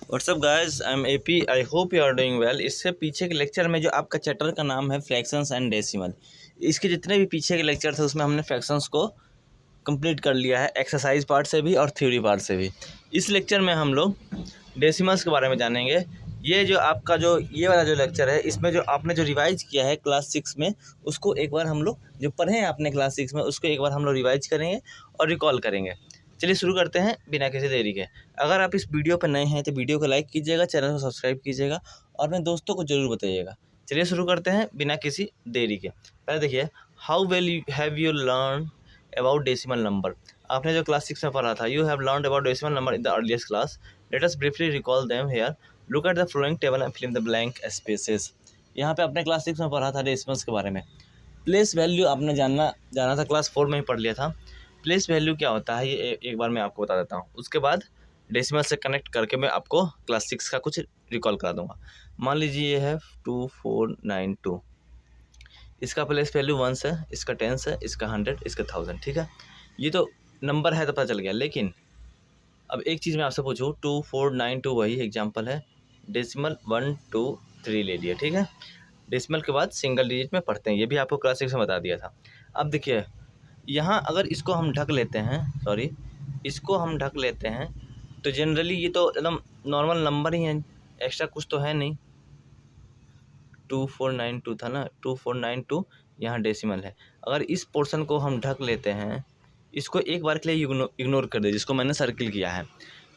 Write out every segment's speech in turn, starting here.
WhatsApp guys, I am AP. I hope you are doing well. इससे पीछे के lecture में जो आपका चैप्टर का नाम है फ्रैक्शंस एंड डेसिमल, इसके जितने भी पीछे के लेक्चर थे उसमें हमने फ्रैक्शंस को कंप्लीट कर लिया है, एक्सरसाइज पार्ट से भी और थ्योरी पार्ट से भी। इस लेक्चर में हम लोग डेसिमल्स के बारे में जानेंगे। ये जो आपका जो ये वाला जो लेक्चर है, इसमें जो आपने जो रिवाइज किया है क्लास 6 में, उसको एक बार हम लोग जो पढ़े हैं आपने क्लास 6 में, उसको एक बार हम लोग रिवाइज करेंगे और रिकॉल करेंगे। चलिए शुरू करते हैं बिना किसी देरी के। अगर आप इस वीडियो पर नए हैं तो वीडियो को लाइक कीजिएगा, चैनल को सब्सक्राइब कीजिएगा और अपने दोस्तों को ज़रूर बताइएगा। चलिए शुरू करते हैं बिना किसी देरी के। पहले देखिए, how well have you learn about decimal number. आपने जो क्लास 6 में पढ़ा था, you have learned about decimal number in the earliest class. Let us briefly recall them here. Look at the flowing table and fill in the blank spaces. यहाँ पे आपने class 6 में पढ़ा था डेसिमल्स के बारे में। प्लेस वैल्यू आपने जाना था, क्लास 4 में ही पढ़ लिया था। प्लेस वैल्यू क्या होता है ये एक बार मैं आपको बता देता हूँ, उसके बाद डेसिमल से कनेक्ट करके मैं आपको क्लास 6 का कुछ रिकॉल करा दूंगा। मान लीजिए ये है 2492, इसका प्लेस वैल्यू 1 है, इसका 10 है, इसका 100, इसका 1000। ठीक है, ये तो नंबर है तो पता चल गया। लेकिन अब एक चीज़ मैं आपसे पूछूँ, 2492 वही एग्जाम्पल है, डेसिमल 1 2 3 ले लिए। ठीक है, डेसिमल के बाद सिंगल डिजिट में पढ़ते हैं, ये भी आपको क्लास 6 में बता दिया था। अब देखिए यहाँ अगर इसको हम ढक लेते हैं, इसको हम ढक लेते हैं तो जनरली ये तो एकदम नॉर्मल नंबर ही है, एक्स्ट्रा कुछ तो है नहीं। 2492 था ना, 2492 यहाँ डेसिमल है। अगर इस पोर्शन को हम ढक लेते हैं, इसको एक बार के लिए इग्नोर कर दे, जिसको मैंने सर्किल किया है।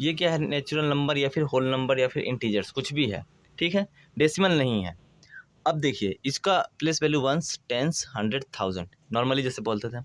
ये क्या है, नेचुरल नंबर या फिर होल नंबर या फिर इंटीजर्स कुछ भी है। ठीक है, डेसिमल नहीं है। अब देखिए इसका प्लेस वैल्यू 1 10 100 1000 नॉर्मली जैसे बोलते थे,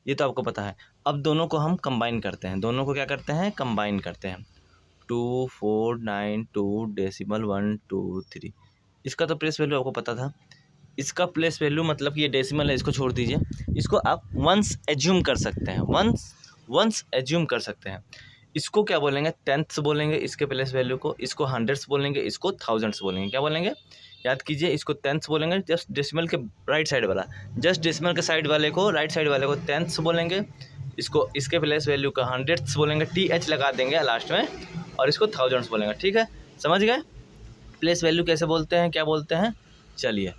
ये तो आपको पता है। अब दोनों को हम कंबाइन करते हैं, दोनों को क्या करते हैं, कंबाइन करते हैं। 2492 डेसिमल 1 2 3, इसका तो प्लेस वैल्यू आपको पता था। इसका प्लेस वैल्यू मतलब कि ये डेसिमल है, इसको छोड़ दीजिए, इसको आप वंस एज्यूम कर सकते हैं, वंस एज्यूम कर सकते हैं। इसको क्या बोलेंगे, टेंथ्स बोलेंगे इसके प्लेस वैल्यू को, इसको हंड्रेड्स बोलेंगे, इसको थाउजेंड्स बोलेंगे। क्या बोलेंगे, याद कीजिए, इसको टेंथ्स बोलेंगे जस्ट डेसिमल के राइट साइड वाला, जस्ट डेसिमल के साइड वाले को, राइट साइड वाले को टेंथ्स बोलेंगे, इसको इसके प्लेस वैल्यू का हंड्रेड्स बोलेंगे, TH लगा देंगे लास्ट में, और इसको थाउजेंड्स बोलेंगे। ठीक है, समझ गए प्लेस वैल्यू कैसे बोलते हैं, क्या बोलते हैं। चलिए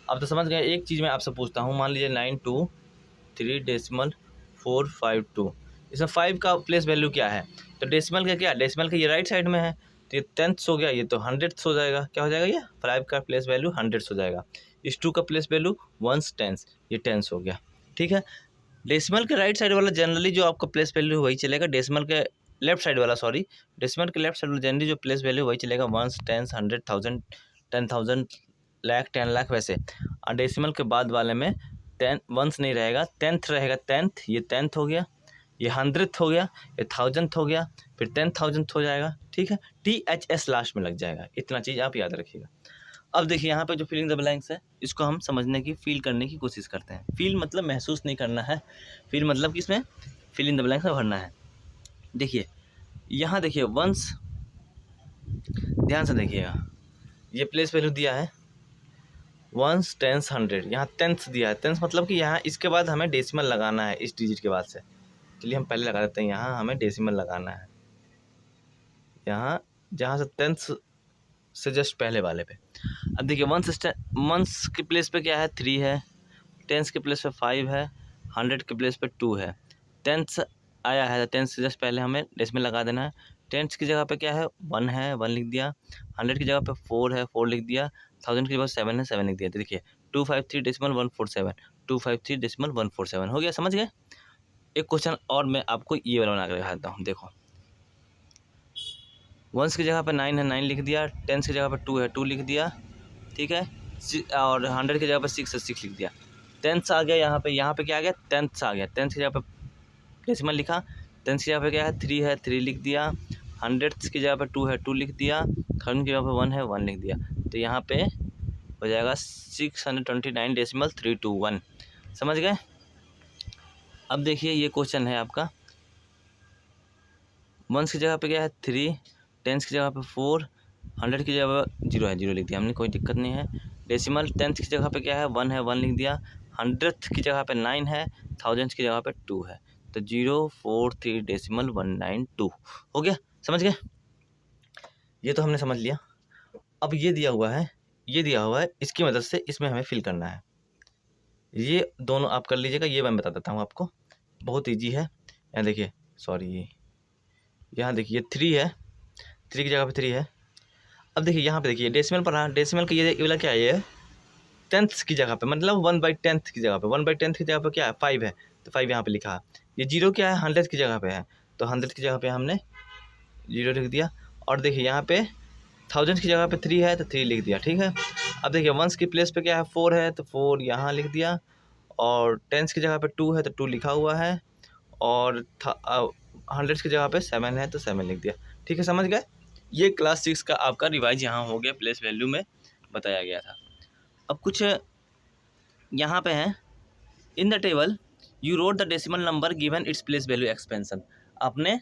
अब तो समझ गए। एक चीज़ मैं आपसे पूछता हूँ, मान लीजिए 923 डेसिमल 452, इसमें 5 का प्लेस वैल्यू क्या है, तो डेसिमल का क्या, डेसिमल का ये राइट साइड में है, तो ये टेंथ्स हो गया, ये तो हंड्रेड्स हो जाएगा। क्या हो जाएगा, ये 5 का प्लेस वैल्यू हंड्रेड्स हो जाएगा। इस 2 का प्लेस वैल्यू 1 टेंस, ये टेंस हो गया। ठीक है, डेसिमल के राइट साइड वाला जनरली जो आपका प्लेस वैल्यू वही चलेगा, डेसिमल के लेफ्ट साइड वाला, डेसिमल के लेफ्ट साइड वाला जनरली जो प्लेस वैल्यू वही चलेगा, 1 टेंस 100 1000 10,000 लाख 10 लाख वैसे। और डेसिमल के बाद वाले में 10 वंस नहीं रहेगा, टेंथ रहेगा, टेंथ, ये टेंथ हो गया, ये हंड्रेड हो गया, ये थाउजेंथ हो गया, फिर 10,000 हो जाएगा। ठीक है, THS लास्ट में लग जाएगा, इतना चीज़ आप याद रखिएगा। अब देखिए यहाँ पे जो फिलिंग द ब्लैंक्स है, इसको हम समझने की, फील करने की कोशिश करते हैं। फील मतलब महसूस नहीं करना है, फील मतलब कि इसमें फिल इन द ब्लैंक्स में भरना है। देखिए यहाँ देखिए वंस, ध्यान से देखिएगा, ये प्लेस वैल्यू दिया है 1 टेंस 100, यहाँ टेंथ दिया है। टेंथ मतलब कि यहाँ इसके बाद हमें डेसिमल लगाना है, इस डिजिट के बाद से। चलिए हम पहले लगा देते हैं, यहाँ हमें डेसिमल लगाना है, यहाँ जहाँ से टेंथ से जस्ट पहले वाले पे। अब देखिए वंस के प्लेस पे क्या है, 3 है, टेंस के प्लेस पे 5 है, 100 के प्लेस पे 2 है, टेंथ आया है, टेंथ से जस्ट पहले हमें डेसिमल लगा देना है। टेंथ की जगह पे क्या है, 1 है, 1 लिख दिया, 100 की जगह पे 4 है, 4 लिख दिया, 1000 की जगह 7 है, 7 लिख दिया। तो देखिए 253 डेसिमल 147, 253 डेसिमल 147 हो गया, समझ गए। एक क्वेश्चन और मैं आपको ये वाला बना कर दिखा देता हूँ, देखो वंस की जगह पे 9 है, 9 लिख दिया, टेंस की जगह पे 2 है, 2 लिख दिया। ठीक है, और 100 की जगह पे 6 है, 6 लिख दिया। टेंथ आ गया, यहाँ पे क्या आ गया, टेंथ आ गया, टेंथ की जगह पे डेसिमल लिखा, टेंथ की जगह पे क्या है, 3 है, 3 लिख दिया, हंड्रेड्स की जगह पे 2 है, 2 लिख दिया, थाउजेंड की जगह पे 1 है, 1 लिख दिया। तो यहाँ पे हो जाएगा 629 डेसिमल 321, समझ गए। अब देखिए ये क्वेश्चन है आपका, वंस की जगह पे क्या है 3, टेंस की जगह पे 4, 100 की जगह पे 0 है, 0 लिख दिया हमने, कोई दिक्कत नहीं है। डेसिमल टेंथ की जगह पे क्या है, 1 है, 1 लिख दिया, हंड्रेड की जगह पे 9 है, थाउजेंड की जगह पे 2 है, तो 043 डेसिमल 192 हो गया, समझ गए। ये तो हमने समझ लिया। अब ये दिया हुआ है, ये दिया हुआ है, इसकी मदद से इसमें हमें फिल करना है। ये दोनों आप कर लीजिएगा, ये मैं बता देता हूँ आपको, बहुत ईजी है। यहाँ देखिए, सॉरी, यहाँ देखिए 3 है, 3 की जगह पे 3 है। अब देखिए यहाँ पे देखिए डेसिमल पर, हाँ डेसिमल का ये वाला क्या है, ये 10th की जगह पे, मतलब 1/10 की जगह पे, 1/10 की जगह पे क्या है 5 है, तो 5 यहाँ पे लिखा है। ये 0 क्या है 100 की जगह पे है, तो 100 की जगह पे हमने 0 लिख दिया। और देखिए यहाँ पे 1000 की जगह पे 3 है तो 3 लिख दिया, ठीक है। अब देखिए वंस की प्लेस पे क्या है 4 है, तो 4 यहाँ लिख दिया। और 10 की जगह पे 2 है तो 2 लिखा हुआ है। और 100 की जगह पे 7 है तो 7 लिख दिया, ठीक है, समझ गए। ये क्लास 6 का आपका रिवाइज यहाँ हो गया, प्लेस वैल्यू में बताया गया था। अब कुछ यहाँ पे है, in the table you wrote the decimal number given its place value expansion. आपने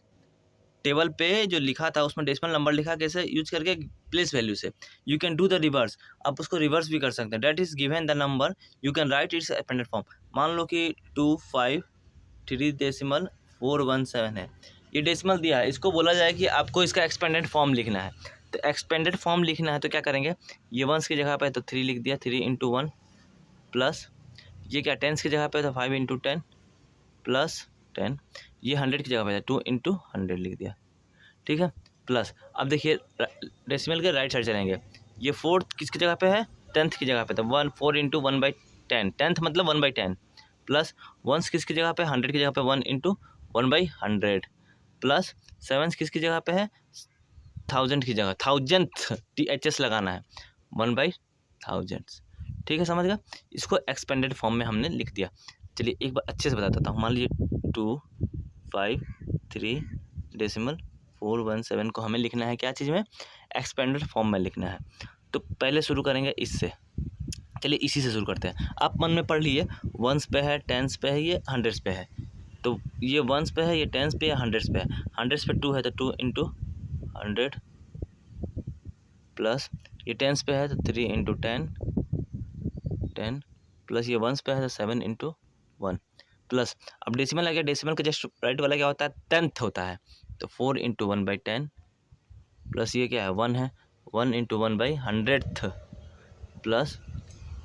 टेबल पे जो लिखा था उसमें डेसिमल नंबर लिखा, कैसे यूज करके, प्लेस वैल्यू से। You can do the reverse, आप उसको रिवर्स भी कर सकते हैं। That is given the number you can write it's expanded form. मान लो कि 253.417 है, ये डेसिमल दिया है, इसको बोला जाए कि आपको इसका एक्सपेंडेड फॉर्म लिखना है। तो एक्सपेंडेड फॉर्म लिखना है तो क्या करेंगे, ये वंस की जगह पे तो 3 लिख दिया, 3 × 1 प्लस ये क्या 10 की जगह पे तो 5 × 10 प्लस 10, ये 100 की जगह पे 2 × 100 लिख दिया, ठीक है। प्लस अब देखिए डेसिमल के राइट साइड चलेंगे, ये 4 किसकी जगह पे है 10th की जगह पे, तो 4 × 1/10, 10th मतलब 1/10 प्लस वंस किसकी जगह पे 100 की जगह पे 1 × 1/100 प्लस 7 किसकी जगह पे है 1000 की जगह, 1000th THS लगाना है 1/1000, ठीक है, समझ गया। इसको एक्सपेंडेड फॉर्म में हमने लिख दिया। चलिए एक बार अच्छे से बता देता हूँ। मान लीजिए 253.417 को हमें लिखना है क्या चीज़ में, एक्सपेंडेड फॉर्म में लिखना है। तो पहले शुरू करेंगे इससे, चलिए इसी से शुरू करते हैं। आप मन में पढ़ लीजिए, वंस पे है, टेंस पे है, ये हंड्रेड्स पे है। तो ये वंस पे है, ये टेंस पे है, हंड्रेड्स पे है। हंड्रेड्स पे 2 है तो 2 × 100 प्लस ये टेंस पे है तो 3 × 10 प्लस ये वंस पे है तो 7 × 1 प्लस अब डेसिमल आ गया, डेसिमल का जस्ट राइट वाला क्या होता है 10th होता है, तो 4 × 1/10 प्लस ये क्या है 1 है, 1 × 1/100th प्लस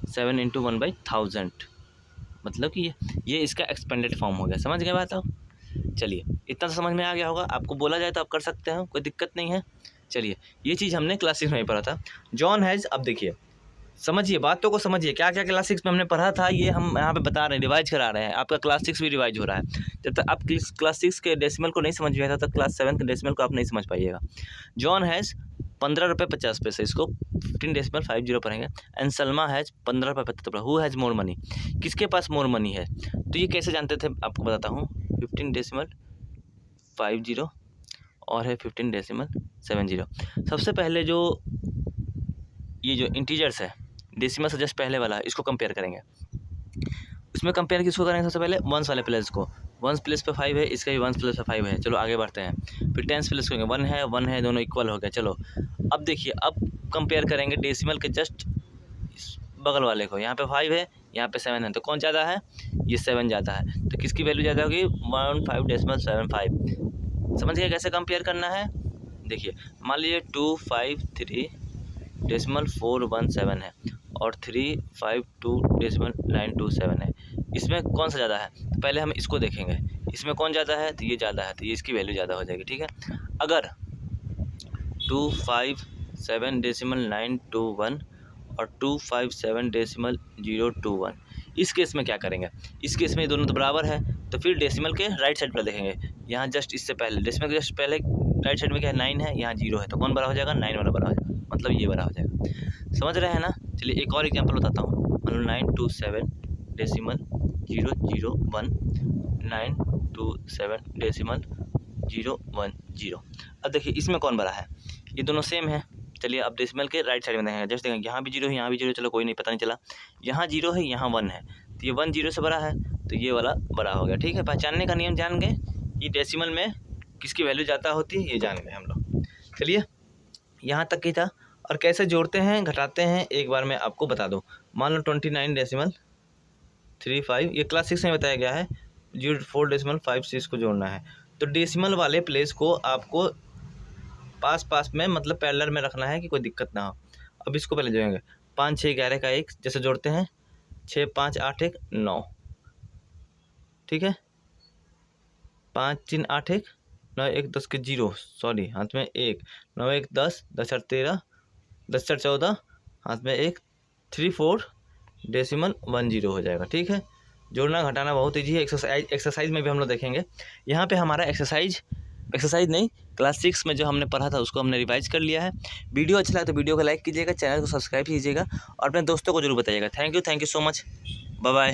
7 × 1/1000, मतलब कि ये इसका एक्सपेंडेड फॉर्म हो गया। समझ गए बात आप। चलिए इतना तो समझ में आ गया होगा, आपको बोला जाए तो आप कर सकते हैं, कोई दिक्कत नहीं है। चलिए ये चीज़ हमने क्लास 6 में ही पढ़ा था, जॉन हैज़। अब देखिए समझिए, बातों को समझिए, क्या क्या क्लास 6 में हमने पढ़ा था ये हम यहाँ पे बता रहे हैं, रिवाइज करा रहे हैं। आपका क्लास 6 भी रिवाइज हो रहा है। जब तक आप क्लास 6 के डेसिमल को नहीं समझ में आता तब तक क्लास 7 के डेसिमल को आप नहीं समझ पाइएगा। जॉन हैज़ 15 रुपये 50 पैसे, इसको 15.50 पढ़ेंगे। एंड सलमा हैज़ 15 रुपये 75। हु हैज़ मोर मनी, किसके पास मोर मनी है। तो ये कैसे जानते थे आपको बताता हूँ। 15.50 और है 15.70। सबसे पहले जो ये जो इंटीजर्स है डेसिमल से जस्ट पहले वाला, इसको कंपेयर करेंगे। इसमें कंपेयर किसको करेंगे, सबसे पहले वंस वाले प्लेस को। वंस प्लेस पे 5 है, इसका भी वंस प्लेस पे 5 है। चलो आगे बढ़ते हैं। फिर टेंस प्लेस करेंगे, 1 है, दोनों इक्वल हो गया। चलो अब देखिए, अब कंपेयर करेंगे डेसिमल के जस्ट बगल वाले को। यहाँ पे 5 है, यहाँ पे 7 है, तो कौन ज़्यादा है, ये 7 ज़्यादा है। तो किसकी वैल्यू ज़्यादा होगी 15.75। समझ गए कैसे कंपेयर करना है। देखिए मान लीजिए 253.417 है और 352.927 है। इसमें कौन सा ज़्यादा है, तो पहले हम इसको देखेंगे। इसमें कौन ज़्यादा है, तो ये ज़्यादा है, तो ये इसकी वैल्यू ज़्यादा हो जाएगी, ठीक है। अगर 257.921 और 257.021, इस केस में क्या करेंगे, इस केस में ये दोनों तो बराबर है, तो फिर डेसिमल के राइट साइड पर देखेंगे। यहाँ जस्ट इससे पहले डेसिमल के जस्ट पहले राइट साइड में क्या है 9 है, यहाँ 0 है, तो कौन बड़ा हो जाएगा 9 वाला बड़ा हो जाएगा, मतलब ये बड़ा हो जाएगा। समझ रहे हैं ना। चलिए एक और एग्जांपल बताता हूँ। मान लो 927.001 927.010। अब देखिए इसमें कौन बड़ा है, ये दोनों सेम है। चलिए अब डेसिमल के राइट साइड में देखेंगे। जस्ट देखेंगे यहाँ भी 0 है, यहाँ भी 0, चलो कोई नहीं, पता नहीं चला। यहाँ 0 है, यहाँ 1 है, तो ये 1 0 से बड़ा है, तो ये वाला बड़ा हो गया, ठीक है। पहचानने का नियम जान गए कि डेसिमल में किसकी वैल्यू ज़्यादा होती है, ये जान गए हम लोग। चलिए यहाँ तक ही था। और कैसे जोड़ते हैं घटाते हैं एक बार मैं आपको बता दूँ। मान लो 29.35, ये क्लास 6 में बताया गया है। 04.56 को जोड़ना है, तो डेसिमल वाले प्लेस को आपको पास पास में मतलब पैरेलल में रखना है कि कोई दिक्कत ना हो। अब इसको पहले जोड़ेंगे 5 6 11 का 1 जैसे जोड़ते हैं 6 5 8 1 9, ठीक है। 5 3 8 1 9 1 10 के 0, सॉरी हाथ में 1, 9 1 10 10 4 13 10 4 14, हाथ में 1 3 4 डेसिमल 1 0 हो जाएगा, ठीक है। जोड़ना घटाना बहुत ईजी है। एक्सरसाइज में भी हम लोग देखेंगे। यहाँ पे हमारा एक्सरसाइज नहीं, क्लास 6 में जो हमने पढ़ा था उसको हमने रिवाइज कर लिया है। वीडियो अच्छा लगा तो वीडियो को लाइक कीजिएगा, चैनल को सब्सक्राइब कीजिएगा और अपने दोस्तों को जरूर बताइएगा। Thank you so much, bye bye.